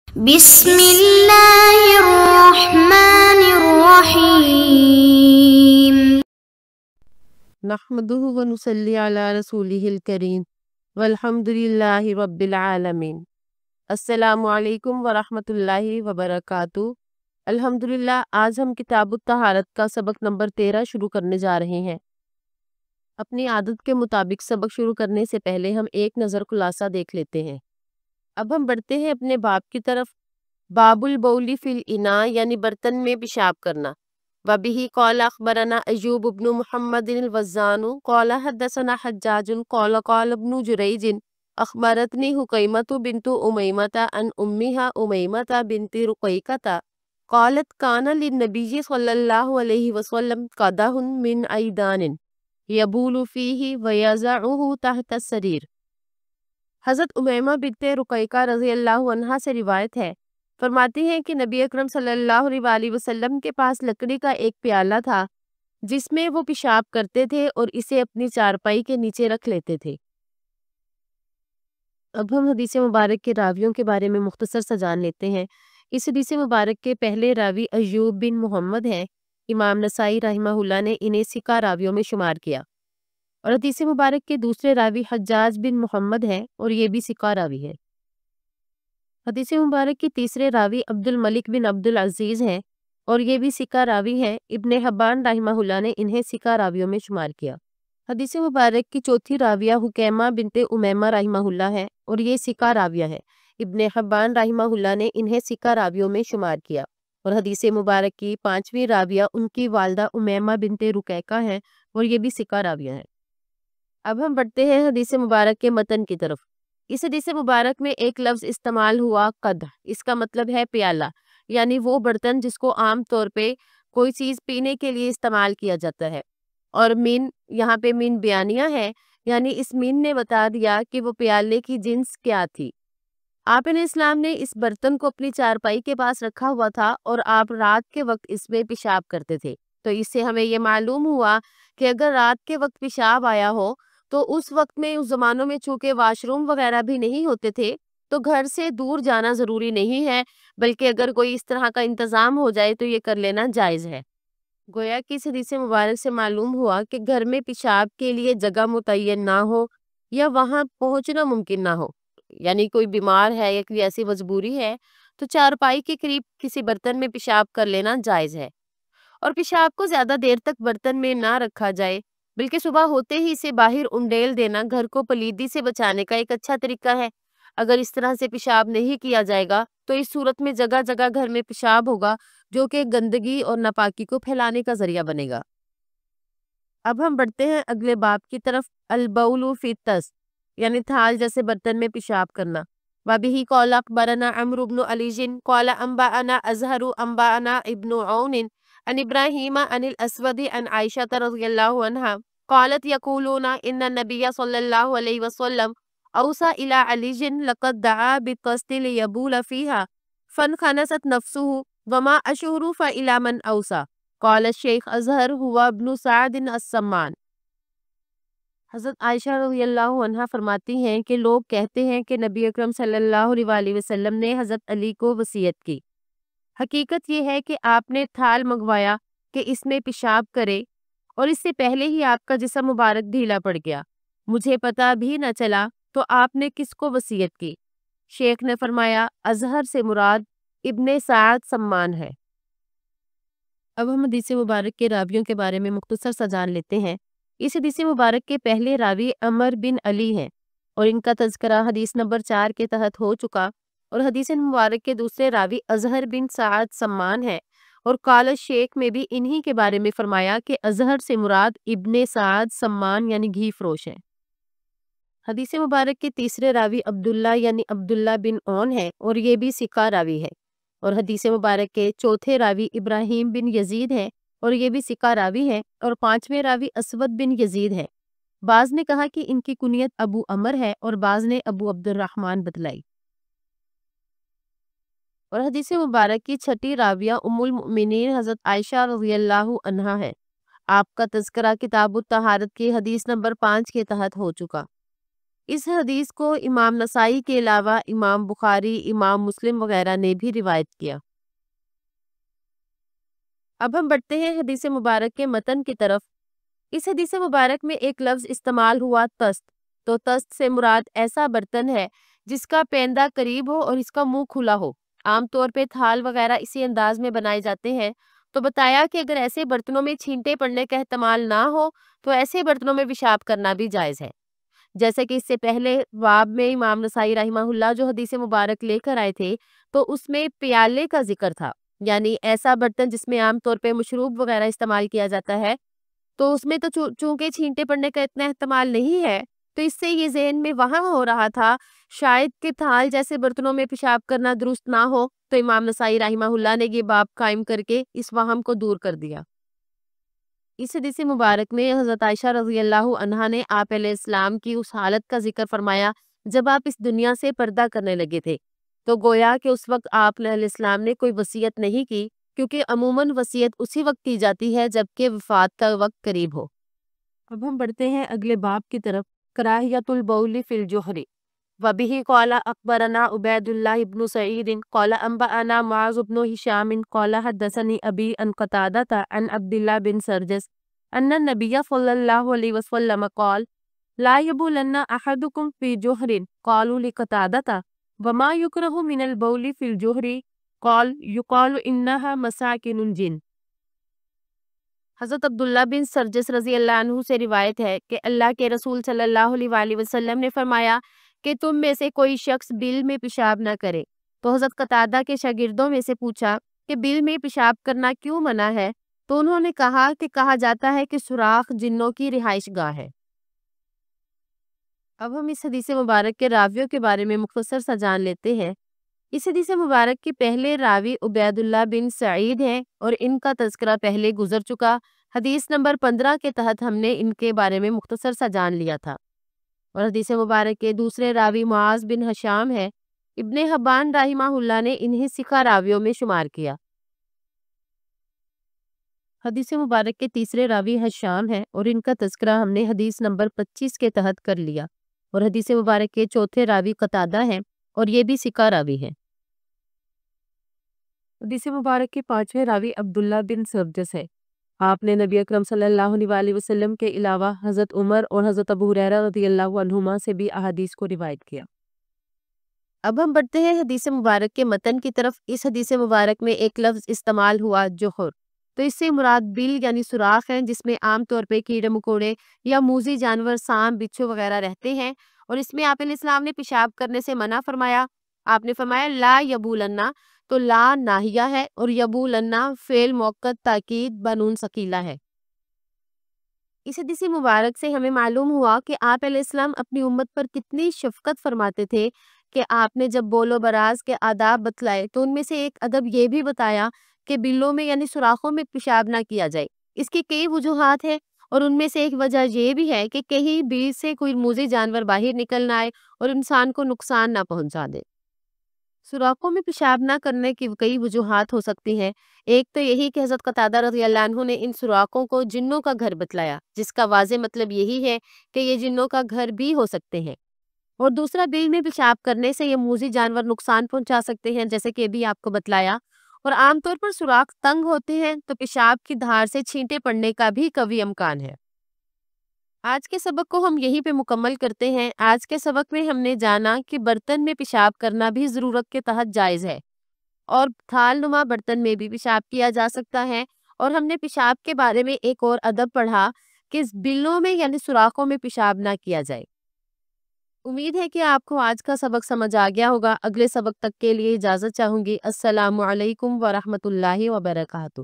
بسم اللہ الرحمن الرحیم نحمده ونصلي على رسوله الكريم والحمد لله رب العالمین۔ السلام علیکم ورحمۃ اللہ وبرکاتہ۔ الحمدللہ، آج ہم کتاب الطہارت کا سبق نمبر 13 شروع کرنے جا رہے ہیں۔ اپنی عادت کے مطابق سبق شروع کرنے سے پہلے ہم ایک نظر خلاصہ دیکھ لیتے ہیں۔ اب ہم بڑھتے ہیں اپنے باب کی طرف۔ باب البول فی الاناء یعنی برتن میں پیشاب کرنا۔ وبہ قال اخبرنا ایوب بن محمد الوزان قال حدثنا حجاج قال قال ابن جریج اخبرتنی حکیمۃ بنت امیمۃ عن امها امیمۃ بنت رقیقۃ قالت کان للنبی صلی اللہ علیہ وسلم قدح من عیدان یبول فیہ ویضعہ تحت السریر۔ حضرت امیمہ بنت رقیقہ رضی اللہ عنہا سے روایت ہے، فرماتی ہیں کہ نبی اکرم صلی اللہ علیہ وسلم کے پاس لکڑی کا ایک پیالہ تھا جس میں وہ پیشاب کرتے تھے اور اسے اپنی چارپائی کے نیچے رکھ لیتے تھے۔ اب ہم حدیث مبارک کے راویوں کے بارے میں مختصر سا جان لیتے ہیں۔ اس حدیث مبارک کے پہلے راوی ایوب بن محمد ہیں۔ امام نسائی رحمہ اللہ نے انہیں ثقہ راویوں میں شمار کیا، اور حدیث مبارک کے دوسرے راوی حجاج بن محمد ہیں اور یہ بھی ثقہ راوی ہے۔ حدیث مبارک کی تیسرے راوی عبد الملک بن عبد العزیز ہیں اور یہ بھی ثقہ راوی ہیں۔ ابن حبان رحمہ اللہ نے انہیں ثقہ راویوں میں شمار کیا۔ حدیث مبارک کی چوتھی راویہ حکیمہ بنت امیمہ رحمہ اللہ ہے اور یہ ثقہ راویہ ہے۔ ابن حبان رحمہ اللہ نے انہیں ثقہ راویوں میں شمار کیا، اور حدیث مبارک کی پانچویں راویہ ان کی والدہ امیمہ بنت رقیقہ ہیں اور یہ بھی ثقہ راویہ ہیں۔ اب ہم بڑھتے ہیں حدیث مبارک کے متن کی طرف۔ اس حدیث مبارک میں ایک لفظ استعمال ہوا قدح، اس کا مطلب ہے پیالہ، یعنی وہ برتن جس کو عام طور پہ کوئی چیز پینے کے لیے استعمال کیا جاتا ہے، اور مین یہاں پہ مین بیانیہ ہے، یعنی اس مین نے بتا دیا کہ وہ پیالے کی جنس کیا تھی۔ آپ علیہ السلام نے اس برتن کو اپنی چارپائی کے پاس رکھا ہوا تھا اور آپ رات کے وقت اس میں پیشاب کرتے تھے، تو اس سے ہمیں یہ معلوم ہوا کہ اگر رات کے وقت پیشاب آیا ہو تو اس وقت میں، اس زمانوں میں چونکہ واش روم وغیرہ بھی نہیں ہوتے تھے، تو گھر سے دور جانا ضروری نہیں ہے، بلکہ اگر کوئی اس طرح کا انتظام ہو جائے تو یہ کر لینا جائز ہے۔ گویا کہ اس حدیث مبارک سے معلوم ہوا کہ گھر میں پیشاب کے لیے جگہ متعین نہ ہو یا وہاں پہنچنا ممکن نہ ہو، یعنی کوئی بیمار ہے یا کوئی ایسی مجبوری ہے تو چارپائی کے قریب کسی برتن میں پیشاب کر لینا جائز ہے۔ اور پیشاب کو زیادہ دیر تک برتن میں نہ رکھا جائے، بلکہ صبح ہوتے ہی اسے باہر انڈیل دینا گھر کو پلیدی سے بچانے کا ایک اچھا طریقہ ہے۔ اگر اس طرح سے پیشاب نہیں کیا جائے گا تو اس صورت میں جگہ جگہ گھر میں پیشاب ہوگا، جو کہ گندگی اور ناپاکی کو پھیلانے کا ذریعہ بنے گا۔ اب ہم بڑھتے ہیں اگلے باب کی طرف۔ البول فی الطست یعنی تھال جیسے برتن میں پیشاب کرنا۔ وبہ قال اخبرنا عمرو بن علی قال انبأنا ازہر انبأنا ابن عون عن ابراہیم عن الاسود عن عائشہ رضی اللہ عنہا قالت یقولون ان النبی صلی اللہ علیہ وسلم اوصى الى علی لقد دعا بالطست لیبول فیہا فانخنست نفسه وما اشعر فإلى من اوصى قال الشیخ ازہر هو ابن سعد السمان۔ حضرت عائشہ رضی اللہ عنہا فرماتی ہیں کہ لوگ کہتے ہیں کہ نبی اکرم صلی اللہ علیہ وسلم نے حضرت علی کو وصیت کی۔ حقیقت یہ ہے کہ آپ نے تھال منگوایا کہ اس میں پیشاب کرے، اور اس سے پہلے ہی آپ کا جسم مبارک ڈھیلا پڑ گیا، مجھے پتہ بھی نہ چلا تو آپ نے کس کو وصیت کی؟ شیخ نے فرمایا ازہر سے مراد ابن سعد سمان ہے۔ اب ہم حدیث مبارک کے راویوں کے بارے میں مختصر سا جان لیتے ہیں۔ اس حدیث مبارک کے پہلے راوی عمر بن علی ہیں اور ان کا تذکرہ حدیث نمبر 4 کے تحت ہو چکا، اور حدیث مبارک کے دوسرے راوی ازہر بن سعد سمان ہے، اور قال شیخ میں بھی انہی کے بارے میں فرمایا کہ ازہر سے مراد ابن سعد سمان یعنی گھی فروش ہے۔ حدیث مبارک کے تیسرے راوی عبداللہ یعنی عبداللہ بن عون ہے اور یہ بھی ثقہ راوی ہے، اور حدیث مبارک کے چوتھے راوی ابراہیم بن یزید ہے اور یہ بھی ثقہ راوی ہے، اور پانچویں راوی اسود بن یزید ہے۔ بعض نے کہا کہ ان کی کنیت ابو عمر ہے اور بعض نے ابو عبد الرحمن بتلائی۔ اور حدیث مبارک کی چھٹی راویہ ام المؤمنین حضرت عائشہ رضی اللہ عنہا ہے۔ آپ کا تذکرہ کتاب الطہارت کی حدیث نمبر 5 کے تحت ہو چکا۔ اس حدیث کو امام نسائی کے علاوہ امام بخاری، امام مسلم وغیرہ نے بھی روایت کیا۔ اب ہم بڑھتے ہیں حدیث مبارک کے متن کی طرف۔ اس حدیث مبارک میں ایک لفظ استعمال ہوا تست، تو تست سے مراد ایسا برتن ہے جس کا پیندہ قریب ہو اور اس کا منہ کھلا ہو۔ عام طور پہ تھال وغیرہ اسی انداز میں بنائے جاتے ہیں، تو بتایا کہ اگر ایسے برتنوں میں چھینٹے پڑنے کا احتمال نہ ہو تو ایسے برتنوں میں پیشاب کرنا بھی جائز ہے۔ جیسے کہ اس سے پہلے باب میں امام نسائی رحمہ اللہ جو حدیث مبارک لے کر آئے تھے تو اس میں پیالے کا ذکر تھا، یعنی ایسا برتن جس میں عام طور پہ مشروب وغیرہ استعمال کیا جاتا ہے، تو اس میں تو چونکہ چھینٹے پڑنے کا اتنا احتمال نہیں ہے، تو اس سے یہ ذہن میں وہاں ہو رہا تھا شاید کہ تھال جیسے برتنوں میں پیشاب کرنا درست نہ ہو، تو امام نسائی رحمہ اللہ نے یہ باب قائم کر کے اس وہم کو دور کر دیا۔ اس حدیث مبارک میں حضرت عائشہ رضی اللہ عنہا نے آپ علیہ السلام کی اس حالت کا ذکر فرمایا جب آپ اس دنیا سے پردہ کرنے لگے تھے، تو گویا کہ اس وقت آپ علیہ السلام نے کوئی وصیت نہیں کی، کیونکہ عموماً وصیت اسی وقت کی جاتی ہے جبکہ وفات کا وقت قریب ہو۔ اب ہم بڑھتے ہیں اگلے باب کی طرف، کراہیت البول فی الجوہر۔ وبه قال اخبرنا عبید اللہ بن سعید قال انبأنا معاذ بن ہشام قال حدثني ابي عن قتادة عن عبد الله بن سرجس ان النبي صلى الله عليه وسلم قال لا يبولن احدكم في جوهر قالوا لقتادة وما يكره من البول في الجوهر قال يقال انها مساكن الجن۔ حضرت عبداللہ بن سرجس رضی اللہ عنہ سے روایت ہے کہ اللہ کے رسول صلی اللہ علیہ وآلہ وسلم نے فرمایا کہ تم میں سے کوئی شخص بل میں پیشاب نہ کرے۔ تو حضرت قتادہ کے شاگردوں میں سے پوچھا کہ بل میں پیشاب کرنا کیوں منع ہے؟ تو انہوں نے کہا کہ کہا جاتا ہے کہ سوراخ جنوں کی رہائش گاہ ہے۔ اب ہم اس حدیث مبارک کے راویوں کے بارے میں مختصر سا جان لیتے ہیں۔ اس حدیث مبارک کے پہلے راوی عبید اللہ بن سعید ہیں اور ان کا تذکرہ پہلے گزر چکا۔ حدیث نمبر 15 کے تحت ہم نے ان کے بارے میں مختصر سا جان لیا تھا۔ اور حدیث مبارک کے دوسرے راوی معاذ بن ہشام ہے۔ ابن حبان رحمہ اللہ نے انہیں ثقہ راویوں میں شمار کیا۔ حدیث مبارک کے تیسرے راوی ہشام ہے اور ان کا تذکرہ ہم نے حدیث نمبر 25 کے تحت کر لیا۔ اور حدیث مبارک کے چوتھے راوی قتادہ ہیں اور یہ بھی ثقہ راوی ہیں۔ حدیث مبارک کے پانچویں راوی عبداللہ بن سرجس ہے۔ آپ نے نبی اکرم صلی اللہ علیہ وآلہ وسلم کے علاوہ حضرت عمر اور حضرت ابو ہریرہ رضی اللہ عنہما سے بھی احادیث کو روایت کیا۔ اب ہم بڑھتے ہیں حدیث مبارک کے متن کی طرف۔ اس حدیث مبارک میں ایک لفظ استعمال ہوا جوہر، تو اس سے مراد بل یعنی سوراخ ہیں جس میں عام طور پہ کیڑے مکوڑے یا موذی جانور سانپ بچھو وغیرہ رہتے ہیں، اور اس میں آپ علیہ السلام نے پیشاب کرنے سے منع فرمایا۔ آپ نے فرمایا لا یبولنا، تو لا ناہیہ ہے اور یبولنا فعل موقت تاکید بنون ثقیلہ ہے۔ اس حدیث مبارک سے ہمیں معلوم ہوا کہ آپ علیہ السلام اپنی امت پر کتنی شفقت فرماتے تھے کہ آپ نے جب بول و براز کے آداب بتلائے تو ان میں سے ایک ادب یہ بھی بتایا کہ بلوں میں یعنی سوراخوں میں پیشاب نہ کیا جائے۔ اس کی کئی وجوہات ہیں اور ان میں سے ایک وجہ یہ بھی ہے کہ کہیں بل سے کوئی موذی جانور باہر نکل نہ آئے اور انسان کو نقصان نہ پہنچا دے۔ سوراخوں میں پیشاب نہ کرنے کی کئی وجوہات ہو سکتی ہیں۔ ایک تو یہی کہ حضرت قتادہ رضی اللہ عنہ نے ان سوراخوں کو جنوں کا گھر بتلایا، جس کا واضح مطلب یہی ہے کہ یہ جنوں کا گھر بھی ہو سکتے ہیں۔ اور دوسرا، بل میں پیشاب کرنے سے یہ موذی جانور نقصان پہنچا سکتے ہیں، جیسے کہ ابھی آپ کو بتلایا۔ اور عام طور پر سوراخ تنگ ہوتے ہیں تو پیشاب کی دھار سے چھینٹے پڑنے کا بھی قوی امکان ہے۔ آج کے سبق کو ہم یہیں پہ مکمل کرتے ہیں۔ آج کے سبق میں ہم نے جانا کہ برتن میں پیشاب کرنا بھی ضرورت کے تحت جائز ہے اور تھال نما برتن میں بھی پیشاب کیا جا سکتا ہے، اور ہم نے پیشاب کے بارے میں ایک اور ادب پڑھا کہ بلوں میں یعنی سوراخوں میں پیشاب نہ کیا جائے۔ امید ہے کہ آپ کو آج کا سبق سمجھ آ گیا ہوگا۔ اگلے سبق تک کے لیے اجازت چاہوں گی۔ السلام علیکم ورحمۃ اللہ وبرکاتہ۔